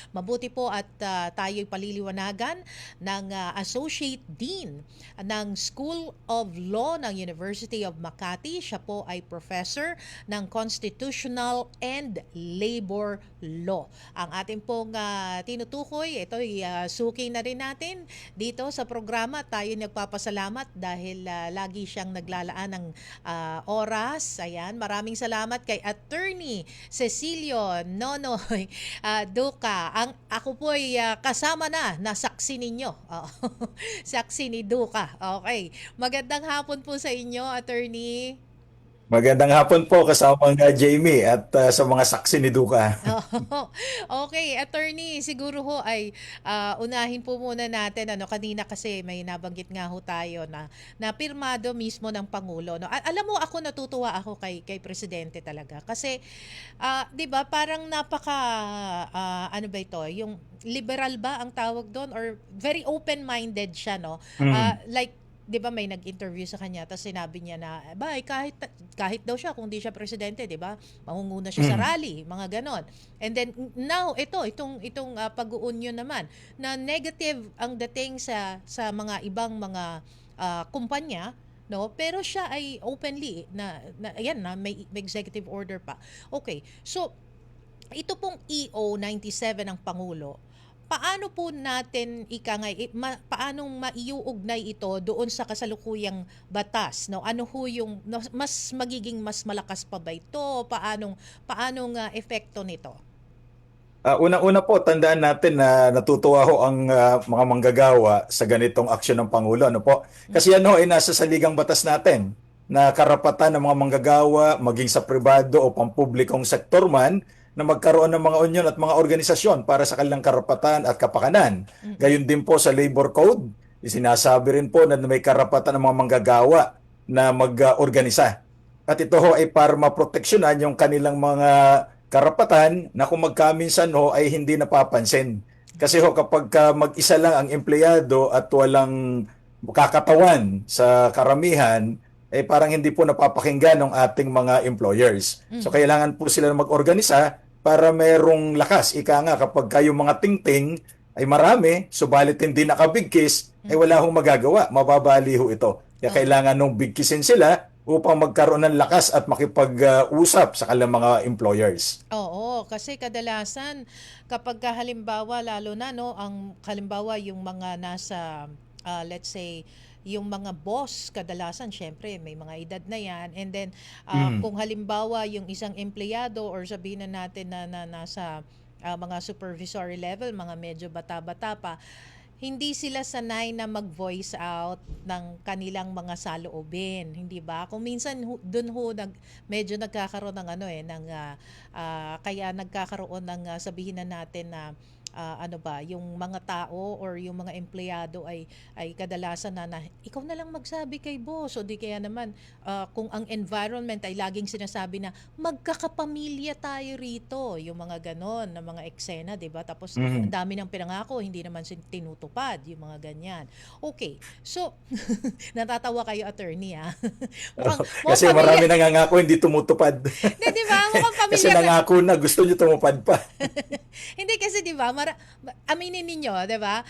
Mabuti po at tayo'y paliliwanagan ng Associate Dean ng School of Law ng University of Makati. Siya po ay professor ng Constitutional and Labor Law. Ang ating pong tinutukoy, ito'y suki na rin natin dito sa programa. Tayo nagpapasalamat dahil lagi siyang naglalaan ng oras. Ayan, maraming salamat kay Attorney Cecilio Nonoy Duca. Ako po ay kasama na saksi ninyo. Saksi ni Duca. Okay. Magandang hapon po sa inyo, Attorney. Magandang hapon po kasama nga Jamie at sa mga saksi ni Duca. Oo. Okay, attorney, siguro ho ay unahin po muna natin kanina kasi may nabanggit nga ho tayo na pirmado mismo ng pangulo, no. Alam mo, ako natutuwa ako kay presidente talaga kasi 'di ba parang napaka ano ba ito, yung liberal ba ang tawag doon or very open-minded siya, no. Mm. Like 'di ba may nag-interview sa kanya tapos sinabi niya na kahit daw siya kung di siya presidente, 'di ba? Mangunguna siya sa Mm. rally, mga ganon. And then now itong pag-uunyon naman na negative ang dating sa mga ibang mga kumpanya, no? Pero siya ay openly na ayan na may executive order pa. Okay. So ito pong EO 97 ng Pangulo, paano po natin paanong maiuugnay ito doon sa kasalukuyang batas, no? Ano ho yung mas magiging mas malakas pa ba ito? Paanong epekto nito? Una-una po, tandaan natin na natutuwa ho ang mga manggagawa sa ganitong aksyon ng Pangulo. Ano po? Kasi yan ho ay nasa saligang batas natin na karapatan ng mga manggagawa, maging sa pribado o pampublikong sektor man, na magkaroon ng mga union at mga organisasyon para sa kanilang karapatan at kapakanan. Mm-mm. Gayon din po sa Labor Code, sinasabi rin po na may karapatan ng mga manggagawa na mag-organisa. At ito ho ay para maproteksyonan yung kanilang mga karapatan na kung magkaminsan ho ay hindi napapansin. Kasi ho kapag mag-isa lang ang empleyado at walang kakatawan sa karamihan, eh parang hindi po napapakinggan ng ating mga employers. So Mm-mm. kailangan po sila na mag-organisa para merong lakas. Ika nga kapag kayo mga tingting ay marami, subalit hindi nakabigkis, ay wala hong magagawa. Mababali ho ito. Kaya Oo. kailangan nung bigkisin sila upang magkaroon ng lakas at makipag-usap sa kanilang mga employers. Oo, kasi kadalasan kapag halimbawa lalo na, no, ang halimbawa yung mga nasa let's say yung mga boss, kadalasan syempre may mga edad na yan, and then Mm. kung halimbawa yung isang empleyado or sabihin na natin na nasa mga supervisory level, mga medyo bata-bata pa, hindi sila sanay na mag-voice out ng kanilang mga saloobin, hindi ba? Kung minsan doon medyo nagkakaroon ng kaya nagkakaroon ng sabihin na natin na ano ba, yung mga tao or yung mga empleyado ay kadalasan na ikaw na lang magsabi kay boss, o di kaya naman kung ang environment ay laging sinasabi na magkakapamilya tayo rito, yung mga ganon na mga eksena, 'di ba? Tapos ang Mhm. dami ng pinangako, hindi naman tinutupad, yung mga ganyan. Okay. So natatawa kayo, attorney, ah. Mukhang Kasi pamilya. marami nangangako hindi tumutupad. Di ba? Mukhang Kasi pamilyar na. nangako na gusto nyo tumupad pa. Hindi kasi 'di ba, aminin ninyo, 'di ba?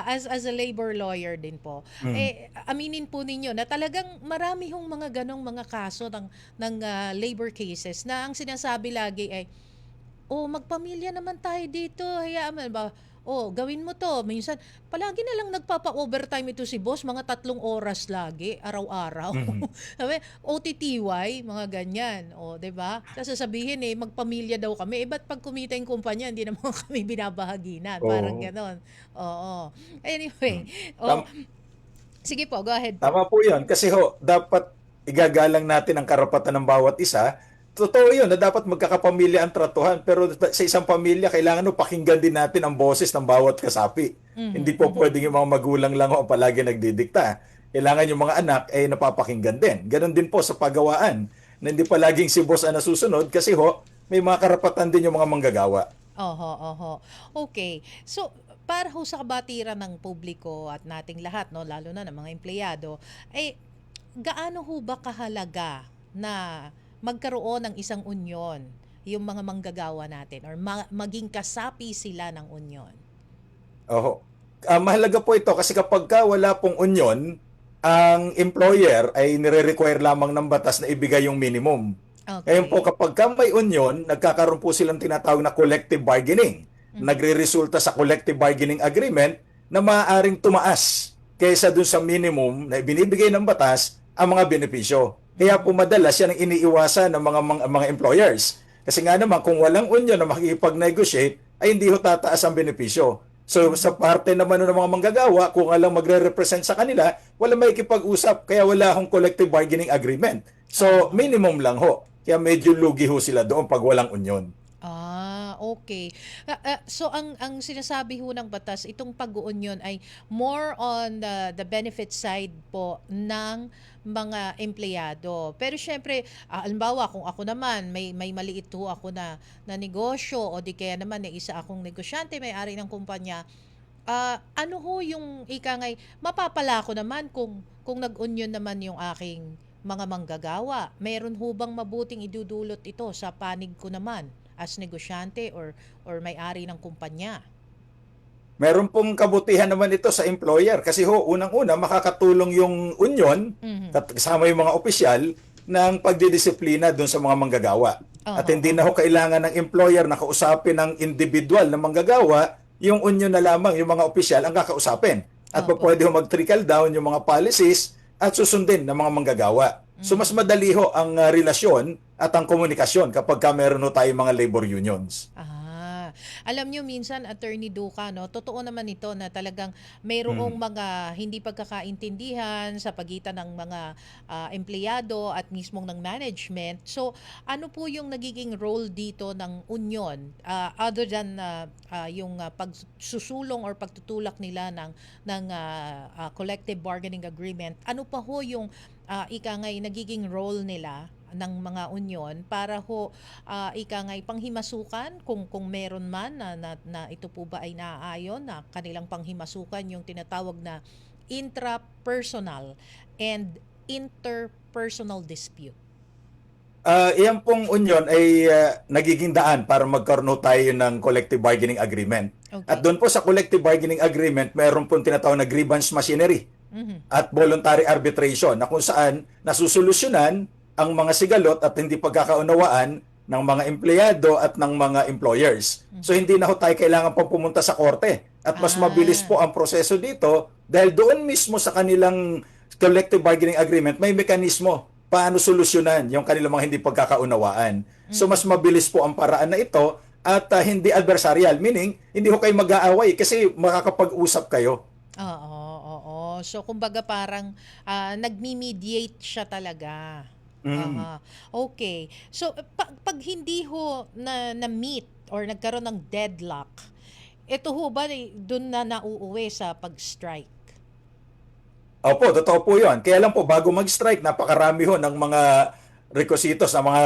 As a labor lawyer din po. Mm. Aminin po ninyo na talagang marami hong mga ganong mga kaso ng labor cases na ang sinasabi lagi ay, "Oh, magpamilya naman tayo dito. Hayaan mo ba? Oh, gawin mo 'to." Minsan palagi na lang nagpapa-overtime ito si boss, mga 3 oras lagi, araw-araw. Mhm. Sabi, OTTY, mga ganyan. O, 'di ba? Tapos sasabihin magpamilya daw kami. Ba't pag kumita yung kumpanya, hindi naman kami binabahaginan. Parang Oo. ganon. Oo. Anyway, Mm. oh, sige po, go ahead po. Tama po yun. Kasi ho, dapat igagalang natin ang karapatan ng bawat isa. Totoo yun na dapat magkakapamilya ang tratuhan. Pero sa isang pamilya, kailangan no, pakinggan din natin ang boses ng bawat kasapi. Hindi Mhm, po mhm. pwedeng yung mga magulang lang ho ang palagi nagdidikta. Kailangan yung mga anak ay napapakinggan din. Ganon din po sa paggawaan. Na hindi palaging si boss ang nasusunod kasi ho, may mga karapatan din yung mga manggagawa. Oho, oho. Okay. So, para ho sa kabatiran ng publiko at nating lahat, no, lalo na ng mga empleyado, gaano ho ba kahalaga na magkaroon ng isang unyon? yung mga manggagawa natin or maging kasapi sila ng union? Oho. Mahalaga po ito kasi kapag ka wala pong union, ang employer ay nire-require lamang ng batas na ibigay yung minimum. Ngayon po Okay. kapag ka may union, nagkakaroon po silang tinatawag na collective bargaining. Mhm. Nagre-resulta sa collective bargaining agreement na maaaring tumaas kaysa dun sa minimum na binibigay ng batas ang mga benepisyo. Kaya po madalas yan ang iniiwasan ng mga employers. Kasi nga naman kung walang union na makikipag-negotiate ay hindi ho tataas ang benepisyo. So sa parte naman ng mga manggagawa, kung alang magre-represent sa kanila, wala makikipag-usap kaya wala akong collective bargaining agreement. So minimum lang ho. Kaya medyo lugi ho sila doon pag walang union. Okay. So ang sinasabi ho ng batas, itong pag-uunyon ay more on the benefit side po ng mga empleyado. Pero syempre, halimbawa kung ako naman may maliit ho ako na negosyo o di kaya naman na isa akong negosyante, may-ari ng kumpanya, ano ho yung ikangay mapapala ko naman kung nag-union naman yung aking mga manggagawa. Meron ho bang mabuting idudulot ito sa panig ko naman as negosyante or may-ari ng kumpanya? Meron pong kabutihan naman ito sa employer kasi ho, unang-una makakatulong yung union Mhm. kasama yung mga opisyal ng pagdidisiplina doon sa mga manggagawa. At Oo, hindi na ho kailangan ng employer na kausapin ng individual na manggagawa, yung union na lamang, yung mga opisyal ang kakausapin. At opo. pwede ho mag-trickle down yung mga policies at susundin ng mga manggagawa. So mas madali ho ang relasyon at ang komunikasyon kapag ka meron ho tayong mga labor unions. Alam nyo minsan, Attorney Duca, no, totoo naman ito na talagang mayroong mga hindi pagkakaintindihan sa pagitan ng mga empleyado at mismong ng management. So, ano po yung nagiging role dito ng union other than yung pagsusulong or pagtutulak nila ng collective bargaining agreement? Ano pa ho yung ikangay nagiging role nila ng mga union para ho ikangay panghimasukan kung meron man na ito po ba ay naaayon na kanilang panghimasukan yung tinatawag na intrapersonal and interpersonal dispute. Iyan pong union ay nagiging daan para magkaroon ho tayo ng collective bargaining agreement. At Okay. doon po sa collective bargaining agreement, meron pong tinatawag na grievance machinery Mhm. at voluntary arbitration na kung saan nasusolusyonan ang mga sigalot at hindi pagkakaunawaan ng mga empleyado at ng mga employers. So hindi na ho tayo kailangan pang pumunta sa korte at mas mabilis po ang proseso dito dahil doon mismo sa kanilang collective bargaining agreement may mekanismo paano solusyonan yung kanilang mga hindi pagkakaunawaan. So mas mabilis po ang paraan na ito at hindi adversarial, meaning hindi ho kayo mag-aaway kasi makakapag-usap kayo. Oo, oo. So kumbaga parang nagmi-mediate siya talaga. Aha. Okay. So pag hindi ho na-meet or nagkaroon ng deadlock, ito ho ba doon na nauuwi sa pag-strike? Opo, totoo po yun. Kaya lang po, bago mag-strike, napakarami ho ng mga requisitos na mga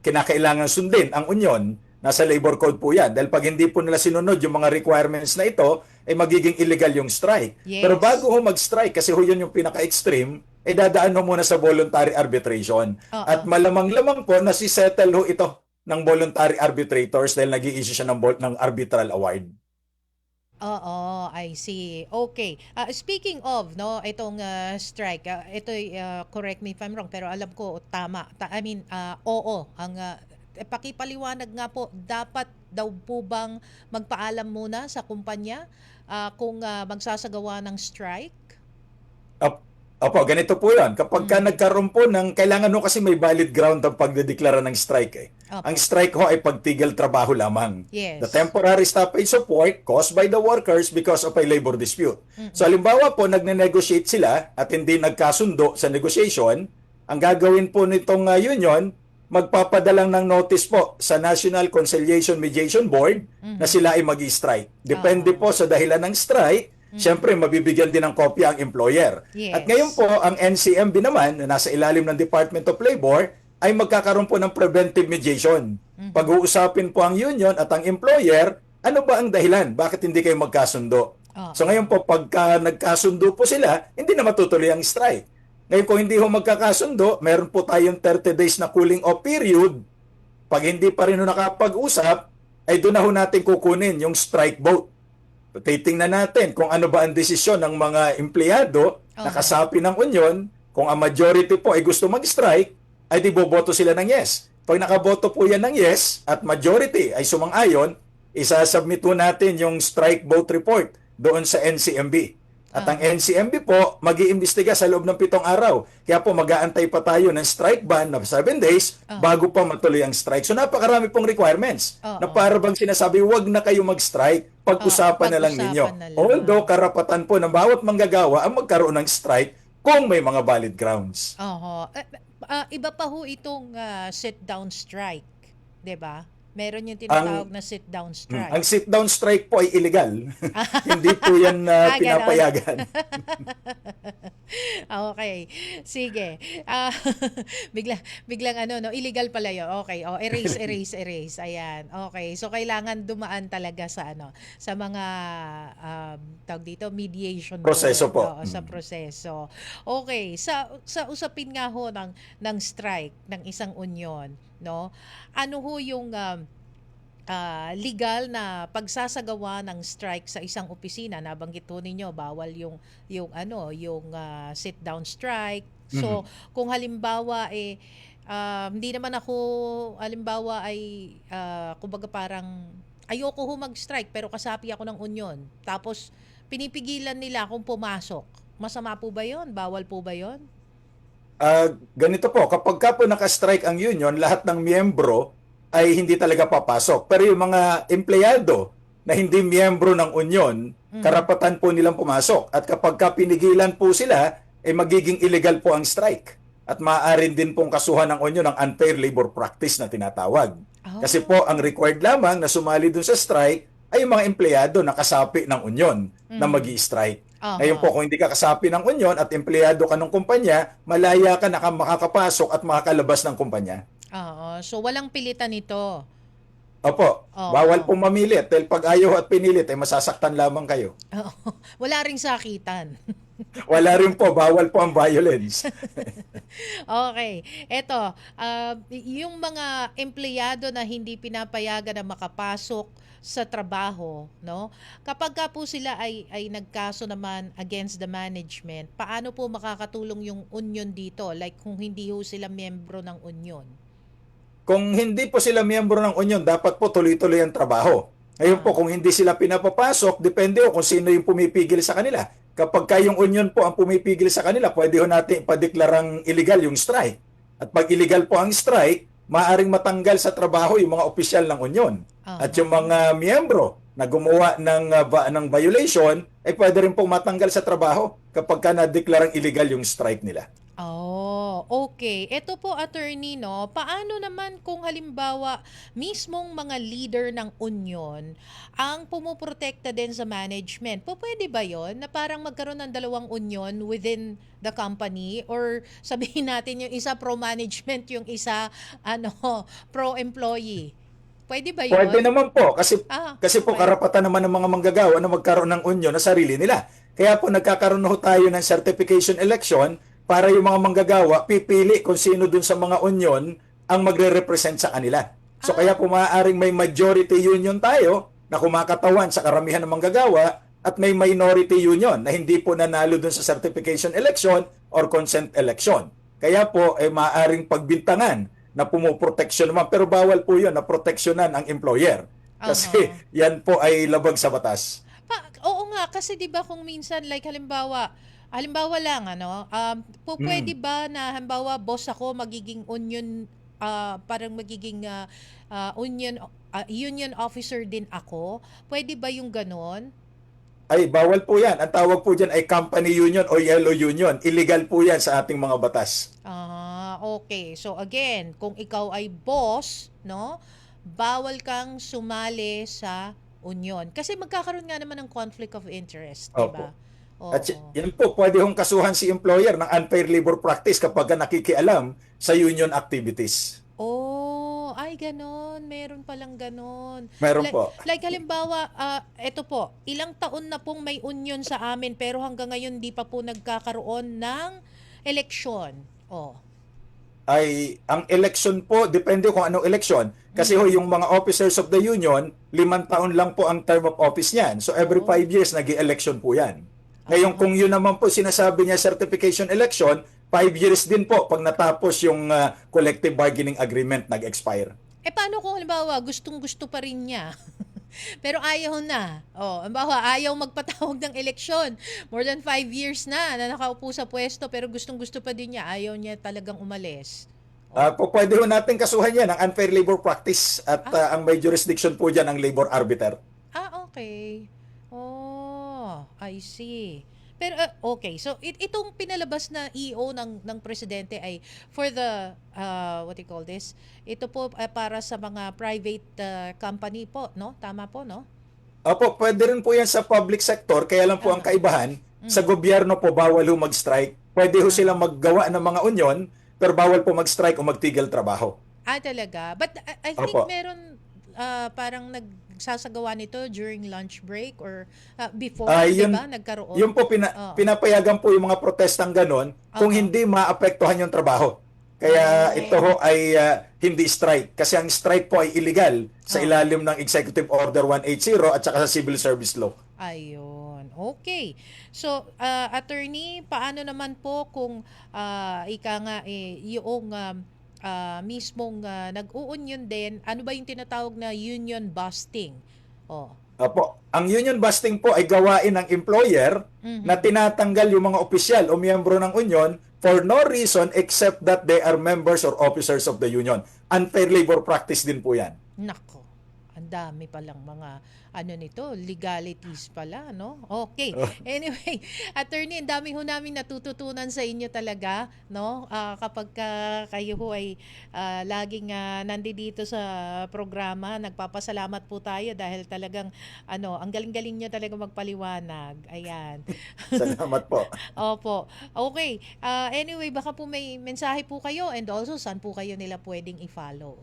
kinakailangan sundin ang union. Nasa labor code po yan. Dahil pag hindi po nila sinunod yung mga requirements na ito, ay magiging illegal yung strike. Pero Yes. bago ho mag-strike, kasi ho yun yung pinaka-extreme, ay dadaan ho muna sa voluntary arbitration. Oo. At malamang-lamang po na si settle ho ito ng voluntary arbitrators dahil nag-i-issue siya ng arbitral award. Oo, I see. Okay. Speaking of, no, itong strike, ito, correct me if I'm wrong, pero alam ko tama. Oo, ang pakipaliwanag nga po, dapat daw po bang magpaalam muna sa kumpanya kung magsasagawa ng strike? Opo, ganito po yan. Kapag ka nagkaroon po ng, kailangan ho kasi may valid ground ang pagdedeklara ng strike eh. Opo. Ang strike ho ay pagtigil trabaho lamang. Yes. The temporary stoppage of work caused by the workers because of a labor dispute. So halimbawa po, nagne-negotiate sila at hindi nagkasundo sa negotiation, ang gagawin po nitong union, magpapadalang ng notice po sa National Conciliation Mediation Board na sila ay mag-strike. Depende po sa dahilan ng strike. Siyempre, mabibigyan din ng kopya ang employer. Yes. At ngayon po, ang NCMB naman, na nasa ilalim ng Department of Labor, ay magkakaroon po ng preventive mediation. Pag-uusapin po ang union at ang employer, ano ba ang dahilan? Bakit hindi kayo magkasundo? So ngayon po, pagka nagkasundo po sila, hindi na matutuloy ang strike. Ngayon kung hindi ho magkakasundo, meron po tayong 30 days na cooling off period Pag hindi pa rin ho nakapag-usap, ay doon na ho natin kukunin yung strike vote. Titingnan natin kung ano ba ang desisyon ng mga empleyado na Oho. kasapi ng union. Kung ang majority po ay gusto mag-strike, ay di boboto sila ng yes. Pag nakaboto po yan ng yes at majority ay sumang-ayon, isasubmit po natin yung strike vote report doon sa NCMB. At ang NCMB po, mag-iimbestiga sa loob ng 7 araw. Kaya po mag-aantay pa tayo ng strike ban na 7 days bago pa matuloy ang strike. So napakarami pong requirements na para bang sinasabi, wag na kayo mag-strike, pag-usapan na lang ninyo. pag-usapan na lang. Although karapatan po ng bawat manggagawa ang magkaroon ng strike kung may mga valid grounds. Oho. Iba pa ho itong sit-down strike, 'di ba? Meron yung tinatawag na sit-down strike. Ang sit-down strike po ay illegal. Hindi po yan Ganon. pinapayagan. Okay. Sige. Biglang ano, no, illegal pala 'yon. Okay. Oh, erase. Ayan. Okay. So kailangan dumaan talaga sa ano, sa mga tawag dito, mediation Proseso board. po. Oo, sa proseso. Okay. Sa usapin nga ho ng strike ng isang union, no? Ano ho yung legal na pagsasagawa ng strike sa isang opisina? Nabanggit ho ninyo bawal yung sit down strike. So kung halimbawa hindi naman ako halimbawa ay kumbaga parang ayoko ho mag-strike pero kasapi ako ng union. Tapos pinipigilan nila akong pumasok. Masama po ba 'yon? Bawal po ba 'yon? Ganito po, kapag ka po naka-strike ang union, lahat ng miyembro ay hindi talaga papasok. Pero yung mga empleyado na hindi miyembro ng union, karapatan po nilang pumasok. At kapag ka pinigilan po sila, magiging illegal po ang strike. At maaaring din pong kasuhan ng union ng unfair labor practice na tinatawag. Kasi po, ang required lamang na sumali dun sa strike ay yung mga empleyado na kasapi ng union na magi-strike. Ngayon po, kung hindi ka kasapi ng union at empleyado ka ng kumpanya, malaya ka na makakapasok at makakalabas ng kumpanya. Oo. So walang pilitan nito. Opo, Oo. bawal pong mamilit. Dahil pag ayaw at pinilit, masasaktan lamang kayo. Oo. Wala ring sakitan. Wala rin po, bawal po ang violence. Okay. Eto, yung mga empleyado na hindi pinapayagan na makapasok sa trabaho, no? Kapag ka po sila ay nagkaso naman against the management, paano po makakatulong yung union dito? Like kung hindi ho sila miyembro ng union. Kung hindi po sila miyembro ng union, dapat po tuloy-tuloy ang trabaho. Ngayon po, kung hindi sila pinapapasok, depende po kung sino yung pumipigil sa kanila. Kapag kayong union po ang pumipigil sa kanila, pwede ho natin ipadeklarang illegal yung strike. At pag illegal po ang strike, maaaring matanggal sa trabaho yung mga opisyal ng union. At yung mga miyembro na gumawa ng violation, ay pwede rin pong matanggal sa trabaho kapag ka na-deklarang illegal yung strike nila. Oh, okay. Ito po, attorney, no, paano naman kung halimbawa mismong mga leader ng union ang pumuprotekta din sa management? Pwede ba yon na parang magkaroon ng dalawang union within the company, or sabihin natin yung isa pro-management, yung isa pro-employee? Pwede ba yun? Pwede naman po kasi po okay. karapatan naman ng mga manggagawa na magkaroon ng union na sarili nila. Kaya po nagkakaroon ho tayo ng certification election para yung mga manggagawa pipili kung sino dun sa mga union ang magre-represent sa kanila. So kaya po maaaring may majority union tayo na kumakatawan sa karamihan ng manggagawa at may minority union na hindi po nanalo dun sa certification election or consent election. Kaya po maaaring pagbintangan na pumuproteksyon naman, pero bawal po yun na proteksyonan ang employer. Kasi yan po ay labag sa batas. Oo nga, kasi 'di ba kung minsan like halimbawa lang pwede ba na halimbawa boss ako magiging union parang magiging union officer din ako? Pwede ba yung ganon? Ay, bawal po yan. Ang tawag po dyan ay company union o yellow union. Illegal po yan sa ating mga batas. Okay. So again, kung ikaw ay boss, no, bawal kang sumali sa union. Kasi magkakaroon nga naman ng conflict of interest, di ba? At yan po, pwede hong kasuhan si employer ng unfair labor practice kapag nakikialam sa union activities. Ay ganon. Meron palang ganon. Meron po. Like halimbawa, eto po, ilang taon na pong may union sa amin pero hanggang ngayon di pa po nagkakaroon ng eleksyon. ay ang election po, depende kung anong election. Kasi ho, yung mga officers of the union, 5 taon lang po ang term of office niyan. So every Oo. 5 years, nag-election po yan. Ngayon, Ah. kung yun naman po sinasabi niya certification election, 5 years din po pag natapos yung collective bargaining agreement nag-expire. Paano kung halimbawa gustong-gusto pa rin niya? Pero ayaw na. Oh, halimbawa ayaw magpatawag ng eleksyon. More than 5 years na nakaupo sa pwesto pero gustong-gusto pa din niya. Ayaw niya talagang umalis. Oh. Pwede ho natin kasuhan yan ng unfair labor practice at Ah, ang may jurisdiction po dyan ang labor arbiter. okay. Oh, I see. Pero okay, so itong pinalabas na EO ng presidente ay for the what do you call this? Ito po para sa mga private company po, no? Tama po, no? Opo, pwede rin po yan sa public sector, kaya lang po ang Ah. kaibahan, sa gobyerno po bawal ho mag-strike. Pwede ho silang maggawa ng mga union, pero bawal po mag-strike o magtigil trabaho. Talaga. But I think Opo. meron parang nagsasagawa nito during lunch break or before, di Yun, ba? Nagkaroon. yun po Oo. pinapayagan po yung mga protestang ganon kung Oo. hindi maapektuhan yung trabaho. Kaya Oh. ito ho ay hindi strike. Kasi ang strike po ay illegal sa Oo. ilalim ng Executive Order 180 at saka sa Civil Service Law. Ayun. Okay. So, attorney, paano naman po kung ika nga yung mismong nag-uunion din, ano ba yung tinatawag na union busting? Oh. Opo. Ang union busting po ay gawain ng employer na tinatanggal yung mga opisyal o miyembro ng union for no reason except that they are members or officers of the union. Unfair labor practice din po yan. Nako, ang dami palang mga nito, legalities pala, no? Okay. Anyway, attorney, ang dami ho namin natututunan sa inyo talaga, no? Kapag kayo ho ay laging nandito sa programa, nagpapasalamat po tayo dahil talagang ang galing-galing niyo talaga magpaliwanag. Ayan. Salamat po. Opo. Okay. Anyway, baka po may mensahe po kayo and also saan po kayo nila pwedeng i-follow.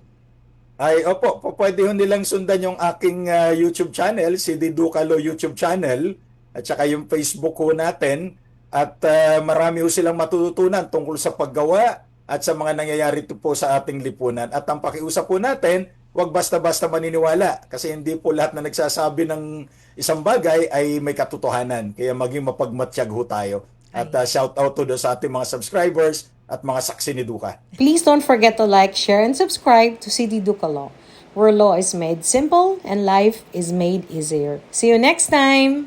Ay, opo, pwede ho nilang sundan yung aking YouTube channel, si Diducalo YouTube channel, at saka yung Facebook ho natin. At marami ho silang matututunan tungkol sa paggawa at sa mga nangyayari po sa ating lipunan. At ang pakiusap po natin, huwag basta-basta maniniwala. Kasi hindi po lahat na nagsasabi ng isang bagay ay may katotohanan. Kaya maging mapagmatsyag ho tayo. At shout out to sa ating mga subscribers at mga saksi ni Duca. Please don't forget to like, share, and subscribe to CD Duca Law, where law is made simple and life is made easier. See you next time!